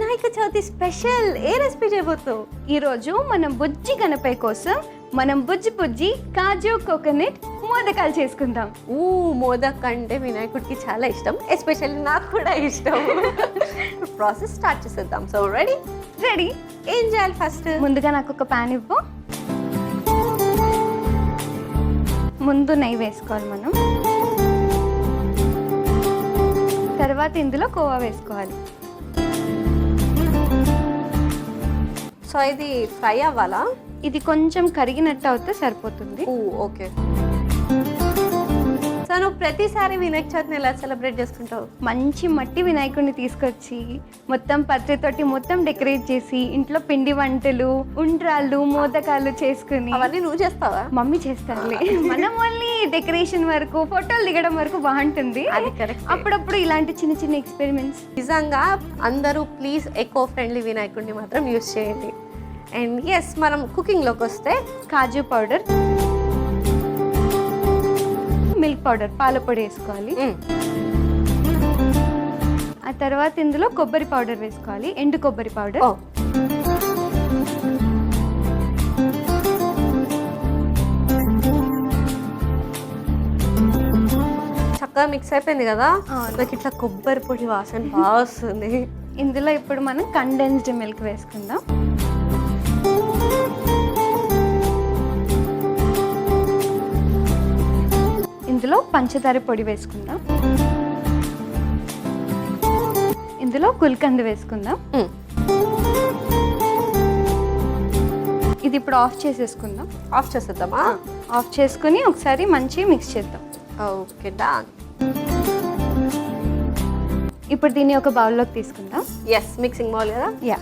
Vinayaka Chavithi special ఏ recipe చేయబోతున్నావు? ఈరోజు మనం బుజ్జి గణపయ్య కోసం మనం బుజ్జి బుజ్జి కాజు కోకోనట్ మోదకాలు చేసుకుందాం. మోదక్ అంటే వినాయకుడికి చాలా ఇష్టం, ఎస్పెషల్లీ నాకు కూడా ఇష్టం. ప్రాసెస్ స్టార్ట్ చేసేద్దాం. So ready? రెడీ. ఏం చేయాలి ఫస్ట్? ముందుగా నాకు ఒక ప్యాన్ ఇవ్వు. ముందు నెయ్యి వేసుకోవాలి మనం. తర్వాత ఇందులో కోవా వేసుకోవాలి. సో ఇది ఫ్రై అవ్వాలా? ఇది కొంచెం కరిగినట్టు అవుతే సరిపోతుంది. ఓకే. సో నువ్వు ప్రతిసారి వినాయక చవితిని ఎలా సెలబ్రేట్ చేసుకుంటావు? మంచి మట్టి వినాయకుడిని తీసుకొచ్చి మొత్తం పత్రితోటి మొత్తం డెకరేట్ చేసి ఇంట్లో పిండి వంటలు, ఉండ్రాళ్ళు, మోదకాలు చేసుకుని. అవన్నీ నువ్వు చేస్తావా? మమ్మీ చేస్తారులే. మనం ఓన్లీ డెకరేషన్ వరకు, ఫోటోలు దిగడం వరకు బాగుంటుంది. అది కరెక్ట్. అప్పుడప్పుడు ఇలాంటి చిన్న చిన్న ఎక్స్పెరిమెంట్స్. నిజంగా అందరూ ప్లీజ్ ఎకో ఫ్రెండ్లీ వినాయకుడిని మాత్రం యూజ్ చేయండి. అండ్ ఎస్, మనం కుకింగ్లోకి వస్తే కాజు పౌడర్, మిల్క్ పౌడర్, పాల పొడి వేసుకోవాలి. ఆ తర్వాత ఇందులో కొబ్బరి పౌడర్ వేసుకోవాలి, ఎండు కొబ్బరి పౌడర్. చక్కగా మిక్స్ అయిపోయింది కదా. నాకు ఇట్లా కొబ్బరి పొడి వాసన బాగా వస్తుంది. ఇందులో ఇప్పుడు మనం కండెన్స్డ్ మిల్క్ వేసుకుందాం. ఇందులో పంచదార పొడి వేసుకుందాం. ఇందులో గుల్కంద్ వేసుకుందాం. ఇది ఇప్పుడు ఆఫ్ చేసేసుకుందాం. ఆఫ్ చేసేద్దామా? ఆఫ్ చేసుకుని ఒకసారి మంచిగా మిక్స్ చేద్దాం. Okay, done. ఇప్పుడు దీన్ని ఒక బౌల్లోకి తీసుకుందాం. ఎస్, మిక్సింగ్ బౌల్ కదా. యా.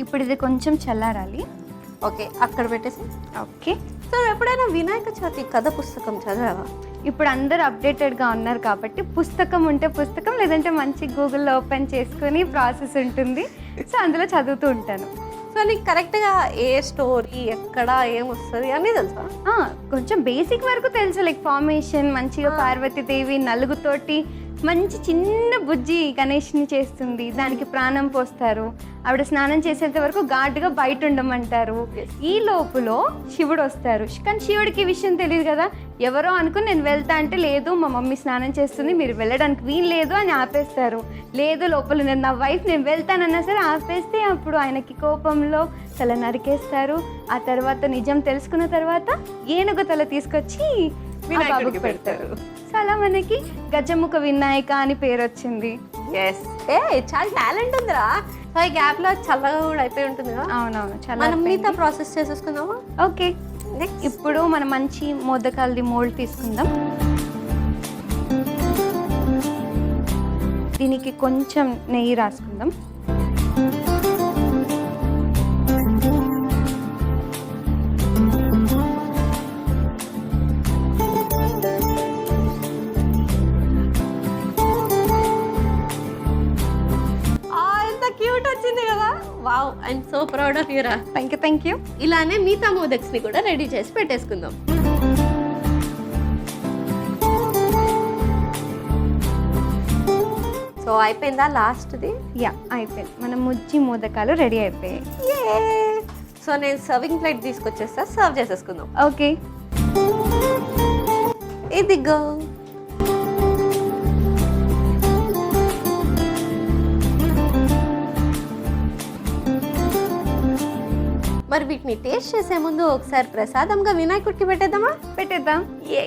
ఇప్పుడు ఇది కొంచెం చల్లారాలి. ఓకే, అక్కడ పెట్టేసి. ఓకే. సో ఎప్పుడైనా వినాయక చవితి కథ పుస్తకం చదివావా? ఇప్పుడు అందరు అప్డేటెడ్గా ఉన్నారు కాబట్టి పుస్తకం ఉంటే పుస్తకం, లేదంటే మంచి గూగుల్లో ఓపెన్ చేసుకొని ప్రాసెస్ ఉంటుంది. సో అందులో చదువుతూ ఉంటాను. సో నీకు కరెక్ట్గా ఏ స్టోరీ, ఎక్కడ ఏమొస్తుంది అని తెలుసా? కొంచెం బేసిక్ వరకు తెలుసు. లైక్ ఫార్మేషన్, మంచిగా పార్వతీదేవి నలుగుతోటి మంచి చిన్న బుజ్జి గణేష్ని చేస్తుంది, దానికి ప్రాణం పోస్తారు. ఆవిడ స్నానం చేసేంత వరకు ఘాటుగా బయట ఉండమంటారు. ఈ లోపల శివుడు వస్తారు, కానీ శివుడికి ఈ విషయం తెలియదు కదా. ఎవరో అనుకుని నేను వెళ్తా అంటే, లేదు మా మమ్మీ స్నానం చేస్తుంది, మీరు వెళ్ళడానికి వీలు లేదు అని ఆపేస్తారు. లేదు, లోపల నేను నా వైఫ్ నేను వెళ్తానన్నా సరే ఆపేస్తే అప్పుడు ఆయనకి కోపంలో తల నరికేస్తారు. ఆ తర్వాత నిజం తెలుసుకున్న తర్వాత ఏనుగు తల తీసుకొచ్చి వినాయకుడికి పెడతారు. సో అలా మనకి గజముఖ వినాయక అని పేరు వచ్చింది. ఎస్, చాలా టాలెంట్ ఉందిరా. సో ఈ గ్యాప్ లో చల్లగా కూడా అయిపోయి ఉంటుంది కదా. అవునవును, చాలా. మనం మిగతా ప్రాసెస్ చేసేసుకుందామా? ఓకే. ఇప్పుడు మనం మంచి మోదకాలది మోల్డ్ తీసుకుందాం. దీనికి కొంచెం నెయ్యి రాసుకుందాం. క్యూట్ వచ్చింది కదా. Wow, I'm so proud of you రా. Thank you. ఇలానే మిగతా మోదక్స్ ని కూడా రెడీ చేసి పెట్టేసుకుందాం. సో అయిపోయిందా లాస్ట్ది? యా, అయిపోయింది. మన ముజ్జి మోదకాలు రెడీ అయిపోయాయి. సో నేను సర్వింగ్ ప్లేట్ తీసుకొచ్చేస్తా, సర్వ్ చేసేసుకుందాం. ఓకే. ఇదిగో. మరి వీటిని టేస్ట్ చేసే ముందు ఒకసారి ప్రసాదంగా వినాయకుడికి పెట్టేద్దామా? పెట్టేద్దాం. ఏ